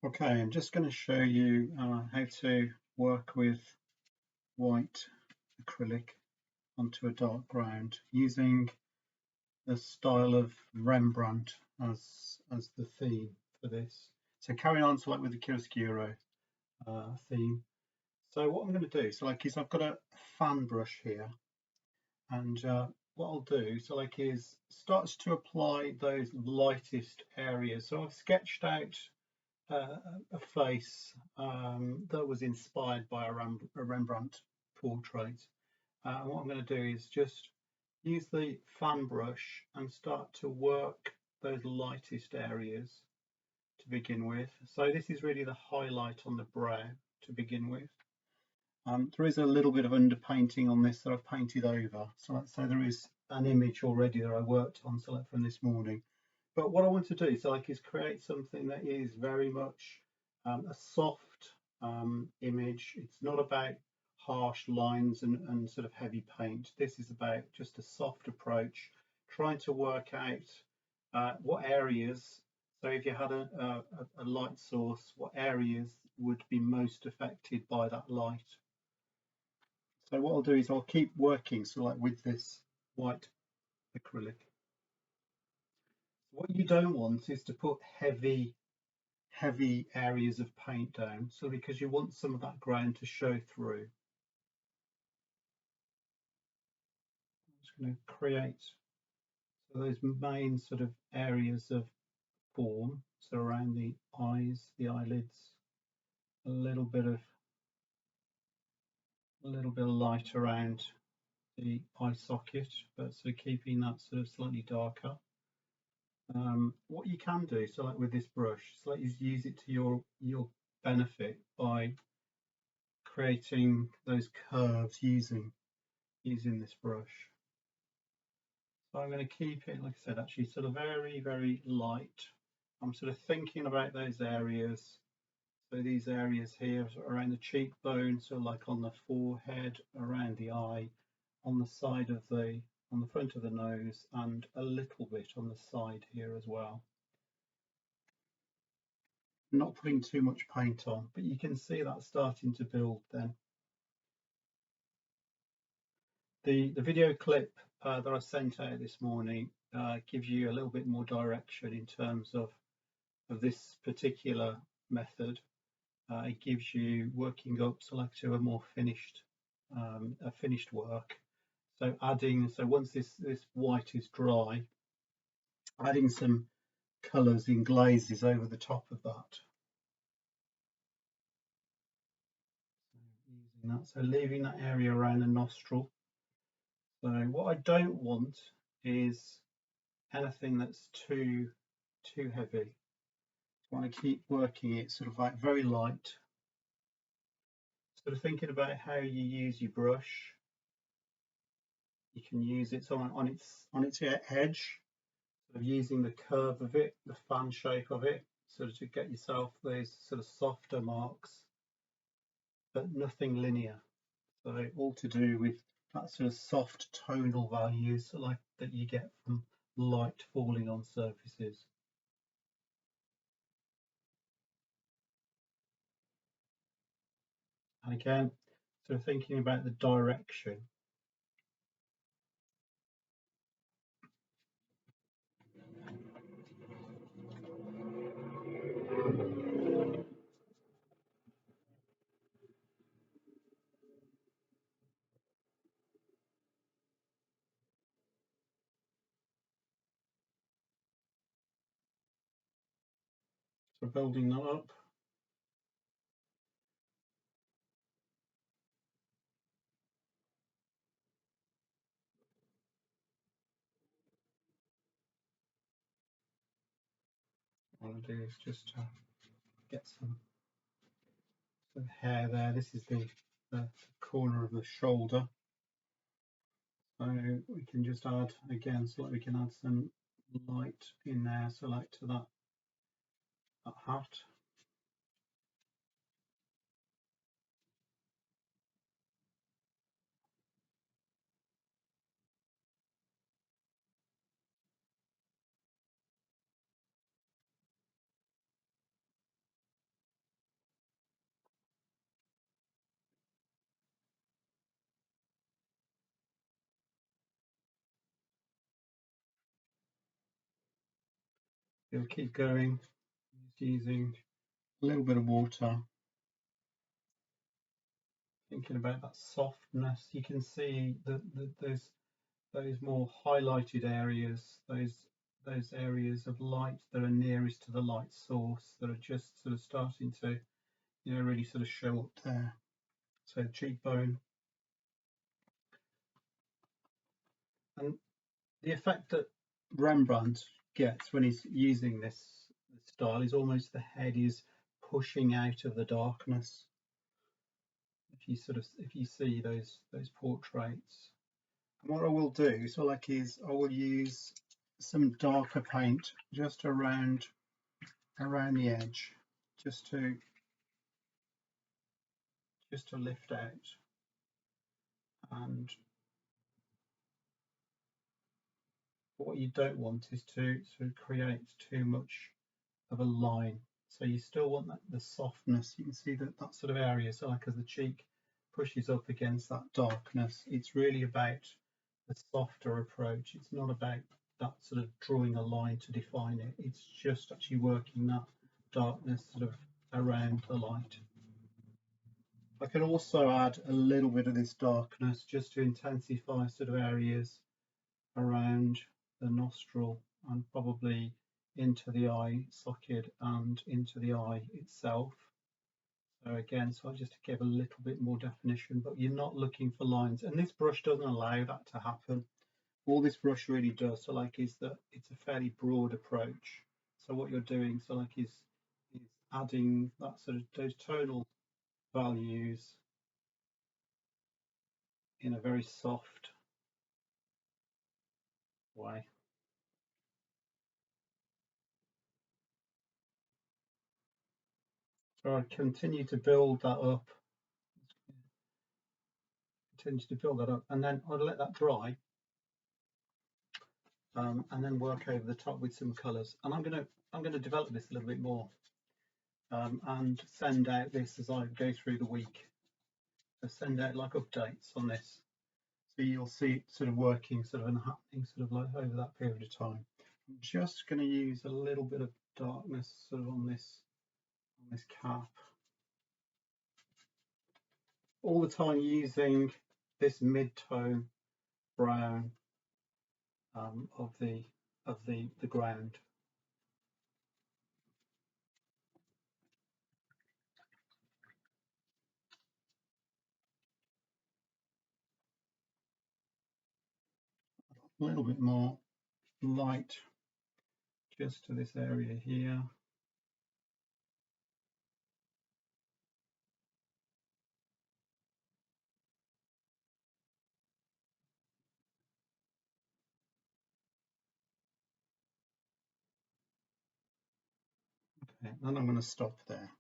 Okay, I'm just going to show you how to work with white acrylic onto a dark ground using the style of Rembrandt as the theme for this. So carrying on like with the Chiaroscuro theme. So what I'm going to do, is I've got a fan brush here, and what I'll do, is starts to apply those lightest areas. So I've sketched out a face that was inspired by a Rembrandt portrait. And what I'm going to do is just use the fan brush and start to work those lightest areas to begin with. So this is really the highlight on the brow to begin with. There is a little bit of underpainting on this that I've painted over. So let's say there is an image already that I worked on, from this morning. But what I want to do, is create something that is very much a soft image. It's not about harsh lines and sort of heavy paint. This is about just a soft approach, trying to work out what areas. So if you had a light source, what areas would be most affected by that light? So what I'll do is I'll keep working with this white acrylic. What you don't want is to put heavy areas of paint down, because you want some of that ground to show through. I'm just going to create those main sort of areas of form, so around the eyes, the eyelids, a little bit of light around the eye socket, but so keeping that sort of slightly darker. What you can do, with this brush, is use it to your benefit by creating those curves using this brush. So I'm going to keep it, like I said, actually sort of very, very light. I'm sort of thinking about those areas. So these areas here around the cheekbone, so like on the forehead, around the eye, on the side of on the front of the nose, and a little bit on the side here as well. Not putting too much paint on, but you can see that starting to build then. The video clip that I sent out this morning gives you a little bit more direction in terms of this particular method. It gives you working up to a more finished work. So once this white is dry, adding some colours in glazes over the top of that. Using that, so leaving that area around the nostril. So what I don't want is anything that's too heavy. I want to keep working it like very light. Sort of thinking about how you use your brush. You can use it on its edge, sort of using the curve of it, the fan shape of it, sort of to get yourself those sort of softer marks, but nothing linear. So all to do with that sort of soft tonal values that you get from light falling on surfaces. And again, sort of thinking about the direction. So building that up. What I want to do is just get some hair there. This is the corner of the shoulder. So we can just add again, we can add some light in there, to that hat. We'll keep going, just using a little bit of water, thinking about that softness. You can see that those more highlighted areas, those areas of light that are nearest to the light source that are just sort of starting to, really sort of show up there. So cheekbone. And the effect that Rembrandt gets when he's using this style is almost the head is pushing out of the darkness. If you see those portraits. And what I will do, so like is I will use some darker paint just around the edge, just to lift out, and what you don't want is to sort of create too much of a line. So you still want the softness. You can see that sort of area, so like as the cheek pushes up against that darkness, it's really about the softer approach. It's not about that sort of drawing a line to define it. It's just actually working that darkness sort of around the light. I can also add a little bit of this darkness just to intensify sort of areas around the nostril and probably into the eye socket and into the eye itself. So again, so just to give a little bit more definition, but you're not looking for lines, and this brush doesn't allow that to happen. All this brush really does, so like, is that it's a fairly broad approach. So what you're doing, so like, is adding that sort of those tonal values in a very soft way. So I continue to build that up, and then I'll let that dry, and then work over the top with some colours. And I'm going to develop this a little bit more, and send out this as I go through the week. So send out like updates on this, so you'll see it sort of working, sort of, and happening sort of like over that period of time. I'm just going to use a little bit of darkness sort of on this cap, all the time using this mid-tone brown of the ground. A little bit more light just to this area here. Okay, then I'm going to stop there.